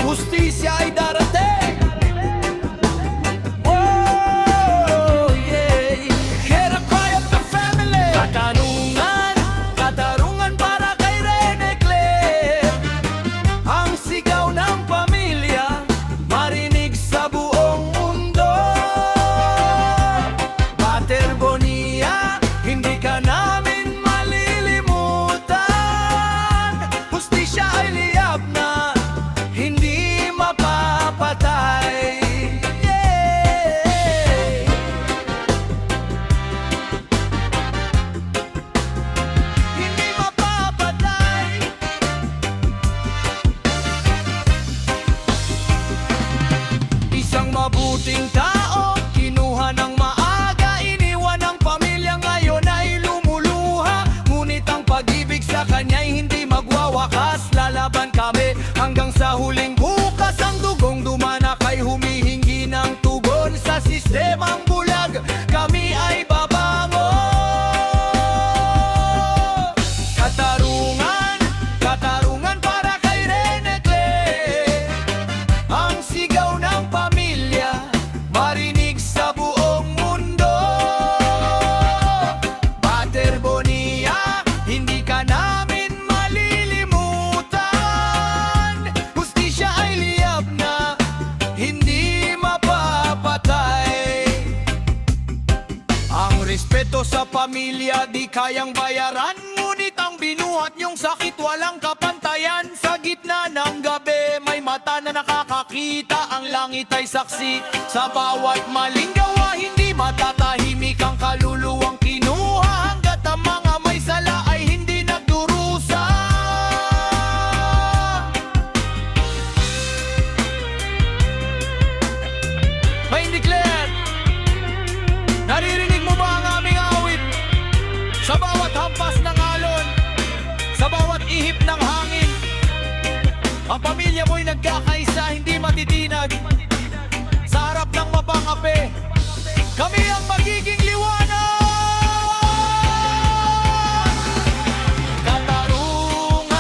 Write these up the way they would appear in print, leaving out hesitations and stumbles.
hustisya ay darating. Oh, yeah. Hear the cry of the family. Katarungan para kay Rene Claire. Ang sigaw ng pamilya, marinig sa buong mundo. Pater Bonilla, hindi ka namin malilimutan. Hustisya ay liyab na hindi mapapatay. Yeah. Hindi mapapatay. Isang mabuting tao, kinuha ng maaga, iniwan ang pamilya, ngayon ay lumuluha. Ngunit ang pag-ibig sa kanya'y hindi magwawakas. Lalaban kami hanggang sa huling bukas. Ang dugong dumanak ay humihingi ng tugon. Sa sistemang bulag, kami ay babango. Katarungan para kay Rene Claire. Ang sigaw ng pamilya, marinig sa buong mundo. Pater Bonilla, hindi ka namin malilimutan. Hustisya ay liyab na hindi mapapatay. Ang respeto sa pamilya di kayang bayaran, ngunit ang binuhat niyong sakit walang kapantayan. Sa gitna ng gabi may mata na nakakakita, ang langit ay saksi sa bawat maling gawa. Hindi matatahimik ang kaluluwang kinuha, hanggat ang mga may sala ay hindi nagdurusa. May declare, naririnig mo ba ang aming awit? Sa bawat hampas ng alon, sa bawat ihip ng hangin, ang pamilya mo'y nagkakaisa, hindi matitinag. Sa harap ng mapangape, kami ang magiging liwanag. Katarungan,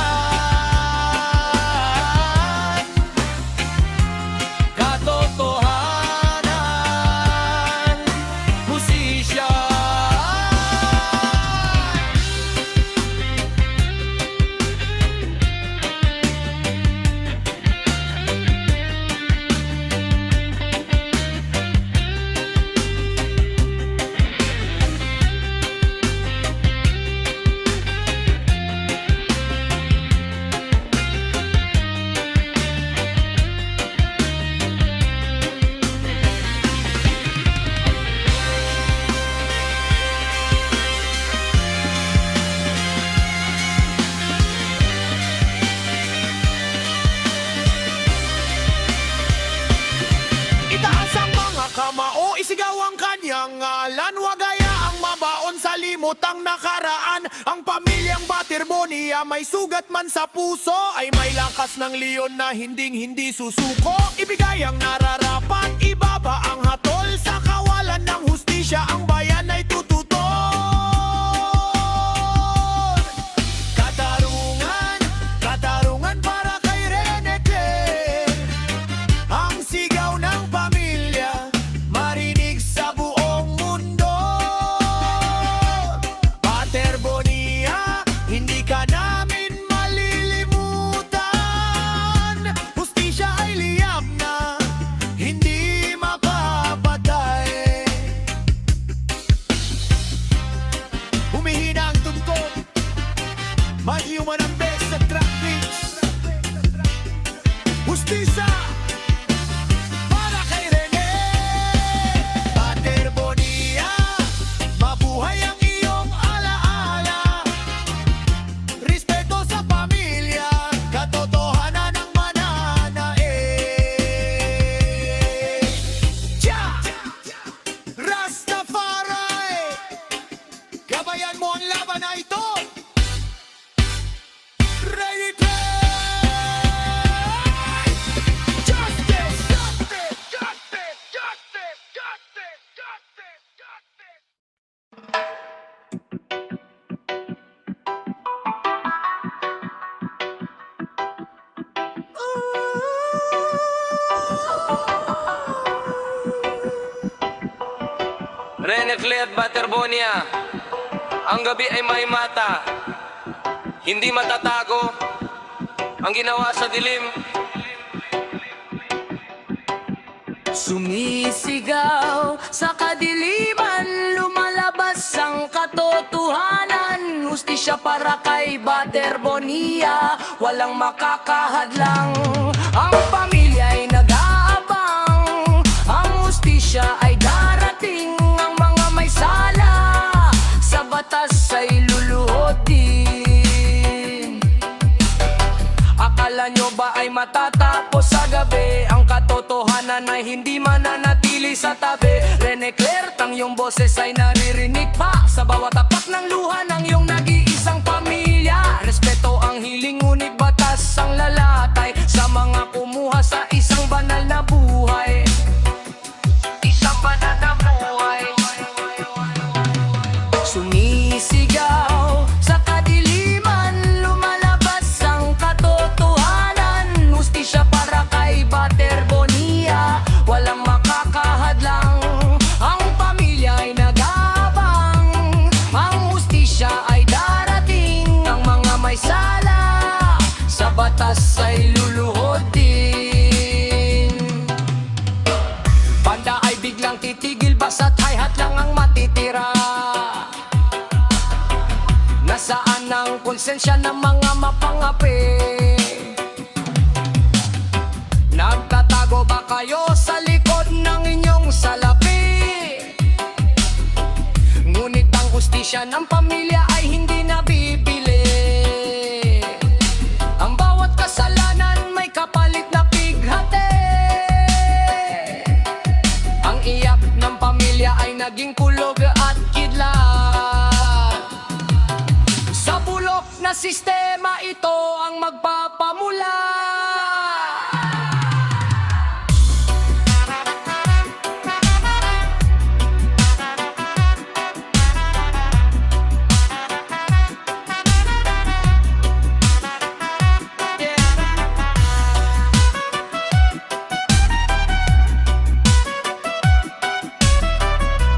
katotohanan, hustisya. Itaas ang mga kamao, isigaw ang kanyang ngalan. Huwag hayaang mabaon sa limot ang nakaraan. Ang pamilyang Pater Bonilla, may sugat man sa puso, ay may lakas ng leon na hindi susuko. Ibigay ang nararapat, ibaba ang hatol. Sa kawalan ng hustisya, ang bayan ay tututon. Katarungan para kay Rene Claire. Ang sigaw ng pamilya, marinig sa buong mundo. Pater Bonilla, hindi ka namin malilimutan. Hustisya ay liyab na hindi mapapatay. Humihina ang tungkod, mag-iuman ang best sa traffic. Hustisya para kay Rene. Pater Bonilla, mabuhay ang iyong alaala. Respeto sa pamilya, katotohanan ang mananaig. Tja! Rastafari, gabayan mo ang laban na ito. Renefle at Baterbonia. Ang gabi ay may mata, hindi matatago. Ang ginawa sa dilim, sumisigaw sa kadiliman, lumalabas ang katotohanan. Hustisya para kay Baterbonia, walang makakahadlang. Ang pamilya ay nag-aabang, ang hustisya ay darating. Ang mga may sala sa batas ay luluhod din. Akala nyo ba ay matatapos sa gabi? Ang katotohanan ay hindi mananatili sa tabi. Renecler, tang iyong boses ay naririnig pa sa bawat tapak ng luha ng iyong nag-iisang pamilya. Respeto ang hiling, ngunit batas ang lalatay sa mga kumuha sa isang banal na buhay. Isang banal na buhay. Sumisigaw sa kadiliman, lumalabas ang katotohanan. Hustisya para kay Baterbonia, walang makakahadlang. Ang pamilya ay nag-aabang, ang hustisya ay darating. Ang mga may sala sa batas ay luluhod din. Banda ay biglang titigil, basta't hi-hat lang ang matitira. Nasaan ang konsensya ng mga mapangapi? Nagtatago ba kayo sa likod ng inyong salapi? Ngunit ang hustisya ng pamilya ay hindi nabibili. Ang bawat kasalanan may kapalit na pighati. Ang iyak ng pamilya ay naging kulog at kidlat. Sa bulok na sistema ito ang magpapamula.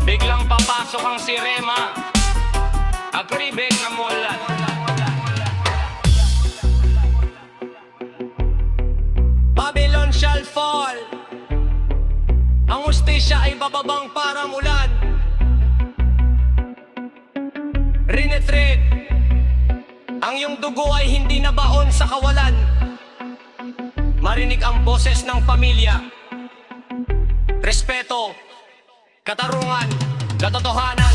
biglang papasok ang sirema. Agribeng na mulat. Babylon shall fall. Ang hustisya ay bababang parang ulan. Rinetred, ang iyong dugo ay hindi nabaon sa kawalan. Marinig ang boses ng pamilya. Respeto, katarungan, katotohanan.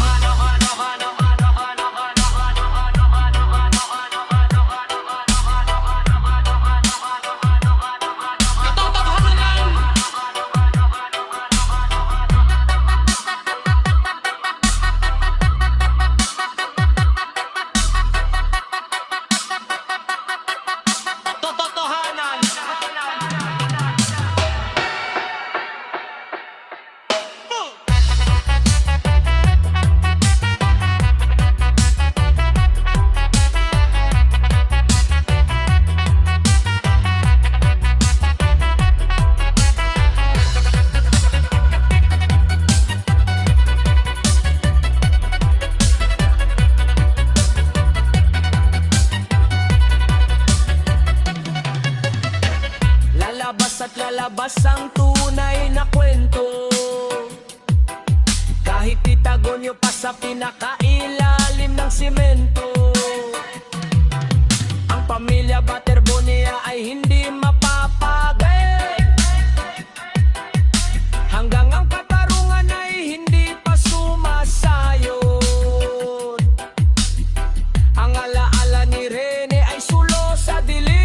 Lalabas ang tunay na kwento. Kahit itago nyo pa sa pinakailalim ng simento. Ang pamilya Baterbonia ay hindi mapapagay hanggang ang katarungan ay hindi pa sumasayod. Ang alaala ni Rene ay sulo sa dilim.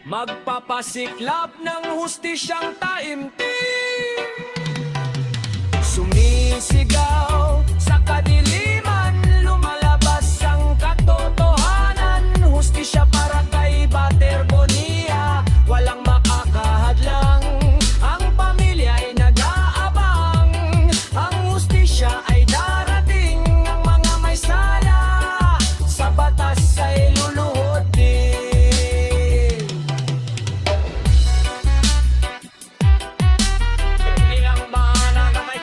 Magpapasiklab ng hustisyang taimtim. Sumisigaw sa kadiliman, lumalabas ang katotohanan. Hustisya para kay Baterbonia, walang makakahadlang. Ang pamilya ay nag-aabang, ang hustisya ay darating. Ang mga may sala sa batas ay luluhod din. Ilang bahala na may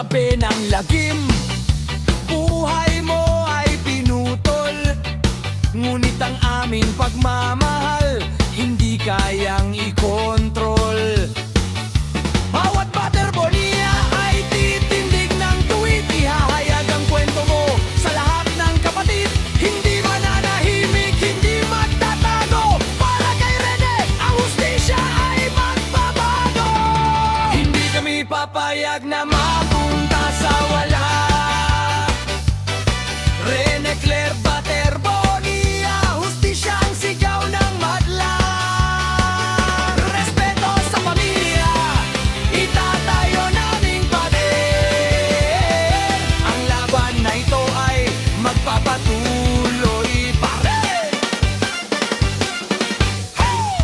tabi ng lagim. Buhay mo ay pinutol, ngunit ang aming pagmamahal hindi kayang ikontrol. Bawat Paterbonia ay titindig ng tuwid, ihahayag ang kwento mo sa lahat ng kapatid. Hindi mananahimik, hindi magtatago, para kay Rene ang hustisya ay magbabago. Hindi kami papayag na mapunta sa wala. Rene Claire Paterbonia, hustisya ang sigaw ng madla. Respeto sa pamilya, itatayo naming pader. Ang laban na ito ay magpapatuloy pa rin. Hey!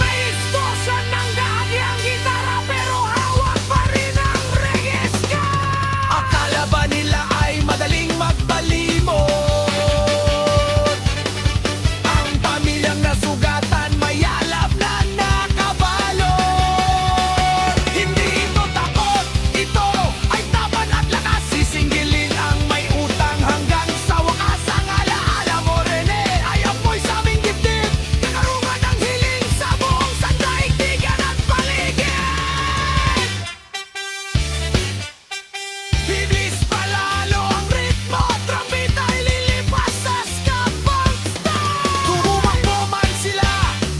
May istosya ng gagi ang gitara, pero hawak pa rin ang reggae ska. Akala ba nila ay madaling magbalimot? Ang pamilyang nasugatan may alab na nakabalot. Hindi ito takot, ito ay tapan at lakas. Sisingilin ang may utang hanggang sa wakas. Ang alaala mo, Rene, ay apoy sa aming dibdib. Kakarungan ng hiling sa buong sandaigdigan at paligid. Bilis palalo ang ritmo, trompeta ay lilipas sa ska punk style. Tumakbo man sila,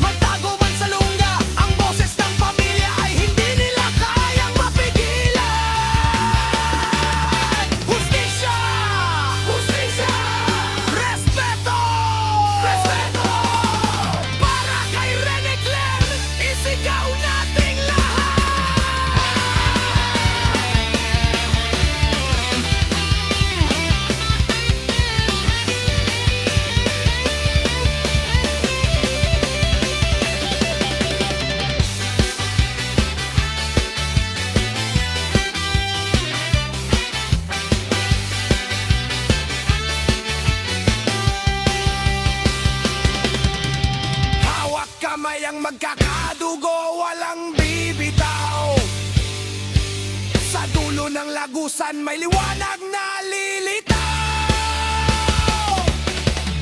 magtago man sa lungga, ang boses ng pamilya ay hindi nila kayang mapigilan. Hustisya! Hustisya! Respeto! Respeto! Para kay Rene Claire, isigaw nating lahat! Hawak kamay ang magkakadugo, walang bibitaw. Sa dulo ng lagusan may liwanag na lilitaw.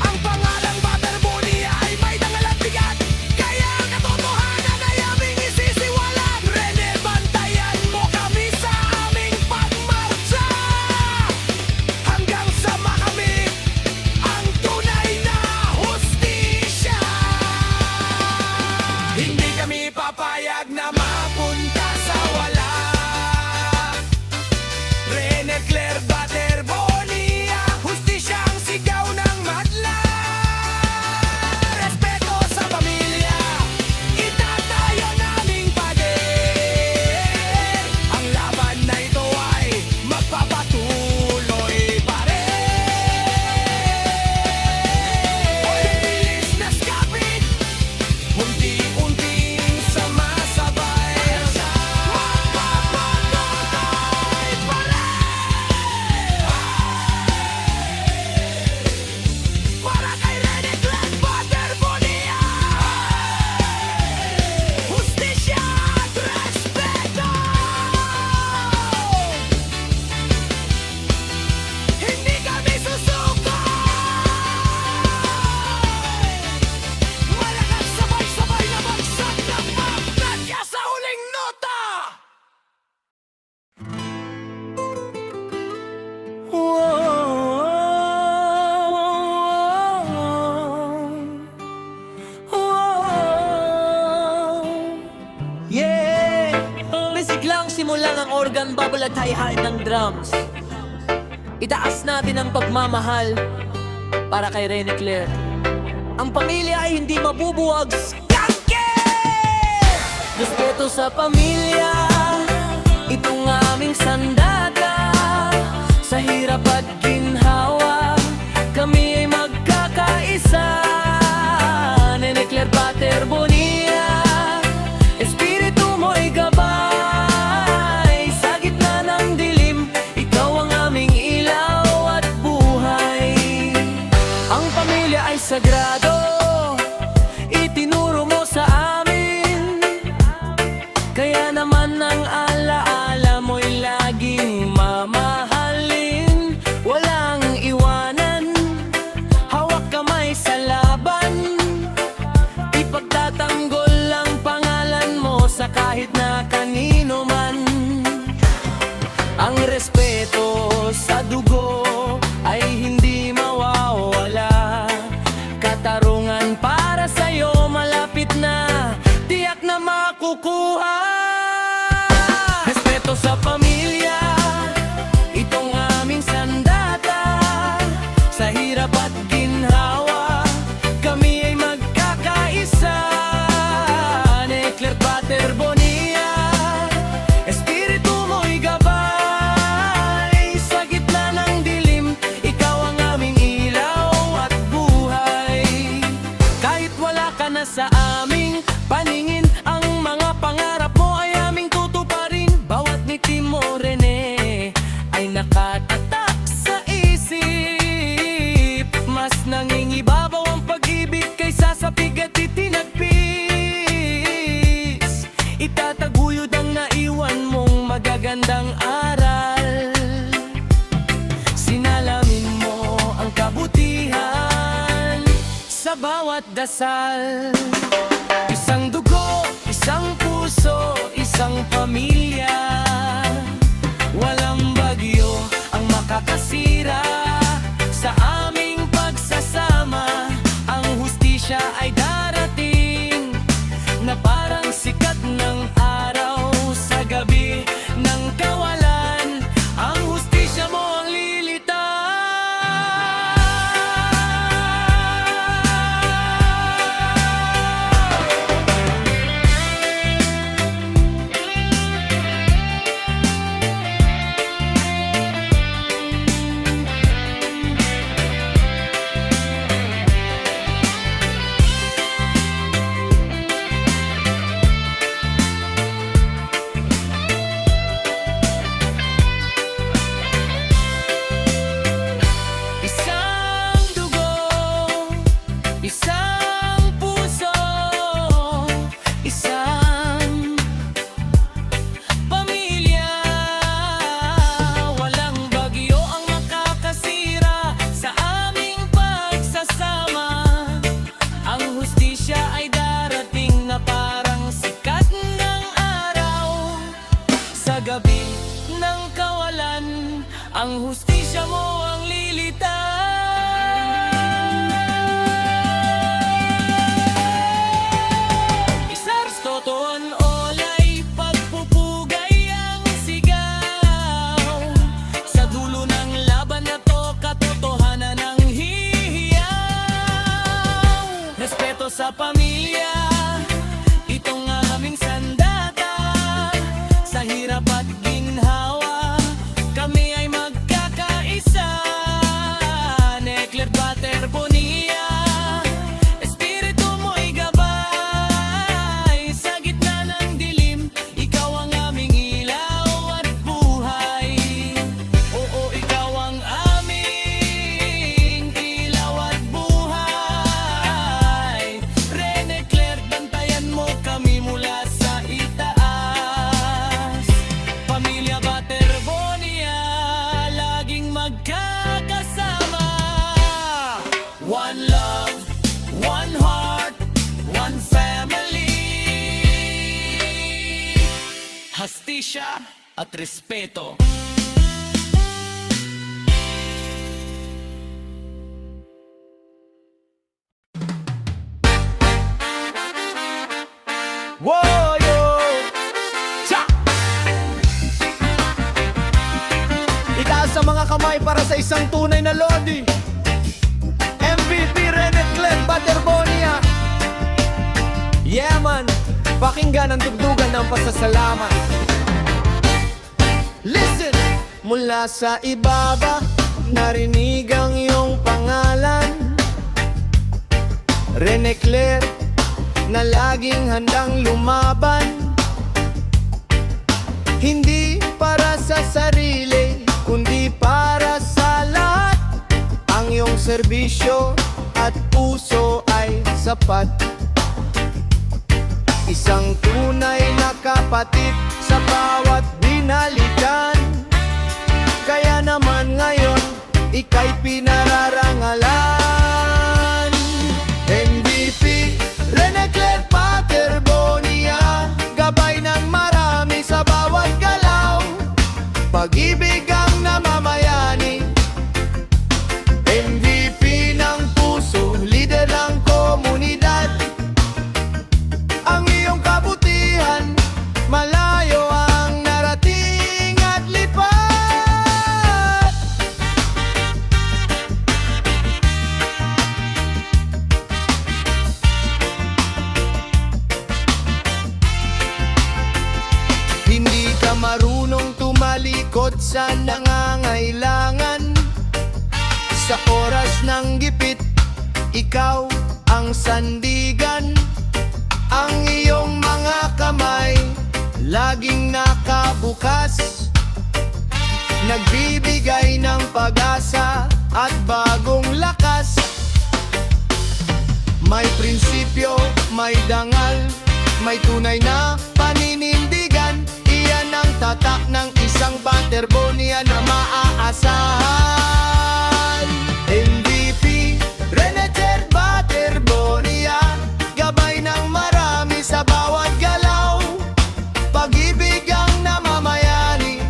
Ang pangalang Paterbonia ay may dangal at bigat, kaya ang katotohanan ay aming isisiwalat. Rene, bantayan mo kami sa aming pagmarcha, hanggang sa makamit ang tunay na hustisya. Hindi kami papayag na mapunta sa wala. Rene Claire Paterbonia, hustisya ang sigaw ng madla. Respeto sa pamilya, itatayo naming pader. Ang laban na ito ay magpapatuloy pa rin. Bilis na skapit, unti-unting sumasabay. Magpapatuloy pa rin. Para kay Rene Claire Paterbonia, hustisya at respeto. Hindi kami susuko. Malakas sabay-sabay na bagsak ng magtatya sa huling nota. Yeah! Besiglang simulan ang organ bubble at hay-hay ng drums. Itaas natin ang pagmamahal para kay Rene Claire. Ang pamilya ay hindi mabubuwag. Skanke! Respeto sa pamilya, itong aming sandata. Sa hirap at ginhawa, kami ay magkakaisa. Rene Claire Paterbonia, espiritu mo'y gabay. Sa gitna ng dilim, ikaw ang aming ilaw at buhay. Ang pamilya ay sagrado, Ang respeto sa dugo ay hindi mawawala. Katarungan para sa'yo malapit na, tiyak na makukuha. Respeto sa pamilya, itong aming sandata. Sa hirap at ginhawa, kami ay magkakaisa. Necler Pater Bonilla, espiritu mo'y gabay. Sa gitna ng dilim, ikaw ang aming ilaw at buhay. Kahit wala ka na sa aming paningin, ang mga pangarap mo ay aming tutuparin. Bawat ngiti mo, Rene, ay nakatatak sa isip. Mas nangingibabaw ang pag-ibig kaysa sa bigat itinagpis. Itataguyod ang naiwan mong magagandang aral. Sinalamin mo ang kabutihan sa bawat dasal. Isang dugo, isang puso, isang pamilya. Walang bagyo ang makakasira sa aming pagsasama. Ang hustisya ay darating na parang sikat ng araw sa gabi ng kawalan. Ang hustisya mo ang lilitaw. Isang dugo, isang puso, isang pamilya. Walang bagyo ang makakasira sa aming pagsasama. Ang hustisya ay darating na parang sikat ng araw sa gabi ng kawalan. Ang hustisya mo ang lilitaw. Isars totoon olay, pagpupugay ang sigaw. Sa dulo ng laban na to, katotohanan ang hihiyaw. Respeto sa pamilya, itong aming sandata. Sa hirap at ginhawa, kami ay magkakaisa. Necler Pater Bonilla, espiritu mo'y gabay. Sa gitna ng dilim, ikaw ang aming ilaw at buhay. Oo, ikaw ang aming ilaw at buhay. Rene Claire, bantayan mo kami mula sa itaas. Pamilya Pater Bonilla, laging magkakasama. One love, one heart, one family. Hastisya at respeto. Woyo! Cha! Itaas ang mga kamay para sa isang tunay na lodi. MVP Rene Claire Pater Bonilla. Yeah man, pakinggan ang tugtugan ng pasasalamat. Listen! Mula sa ibaba, narinig ang iyong pangalan, Rene Claire, na laging handang lumaban. Hindi para sa sarili, kundi para sa lahat. Ang iyong serbisyo at puso ay sapat. Isang tunay na kapatid sa bawat binalikan. Kaya naman ngayon, ika'y pinararangalan. MVP Rene Claire Pater Bonilla, gabay ng marami sa bawat galaw. pag-ibig ang namamayani. MVP ng puso, lider ng komunidad. Ang iyong kabutihan, malayo ang narating at lipat. Hindi ka marunong tumalikod sa nangangailangan. Sa oras ng gipit, ikaw ang sandigan. Ang iyong mga kamay, laging nakabukas, nagbibigay ng pag-asa at bagong lakas. May prinsipyo, may dangal, may tunay na paninindigan. Iyan ang tatak ng isang Butterbonia na maaasahan. MVP, Renegade Butterbonia, gabay ng marami sa bawat galaw. Pag-ibig ang namamayani.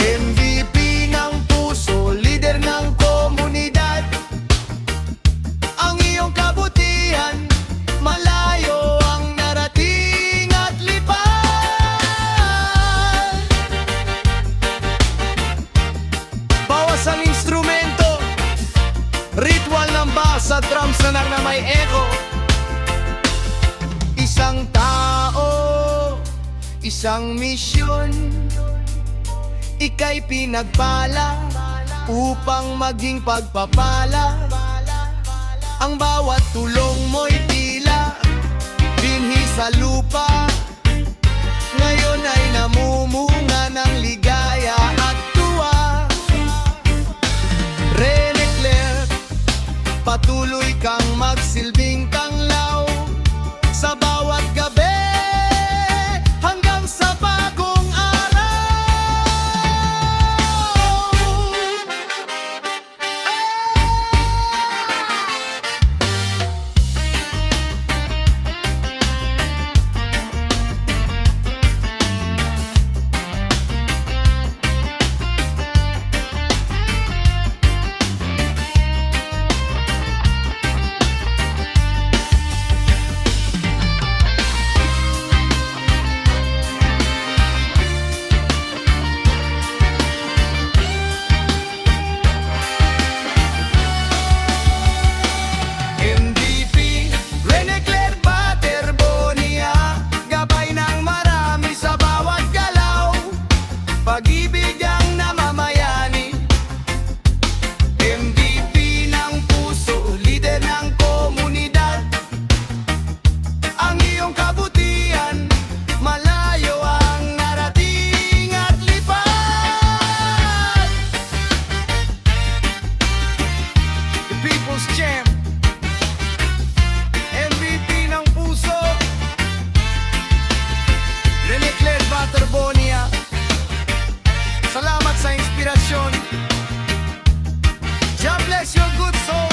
MVP ng puso, lider ng komunidad. Ang iyong kabutihan, malayo ang narating at lipat. Bawas ang instrumento, ritual ng bass at drums na may echo. Isang tao, isang misyon, ika'y pinagpala upang maging pagpapala. Ang bawat tulong mo'y tila binhi sa lupa. Ngayon ay namumunga ng ligaya at tuwa. Renegade, patuloy kang magsilbing tanglaw sa bawat gabi hanggang sa bagong araw. MVP, Renegade Butterbonia, gabay ng marami sa bawat galaw. Pag-ibig ang namamayani. MVP ng puso, lider ng komunidad. Ang iyong kabutihan, malayo ang narating at lipat. The People's Champ, MVP ng puso, Renegade Butterbonia. Salamat sa inspirasyon. God bless your good soul.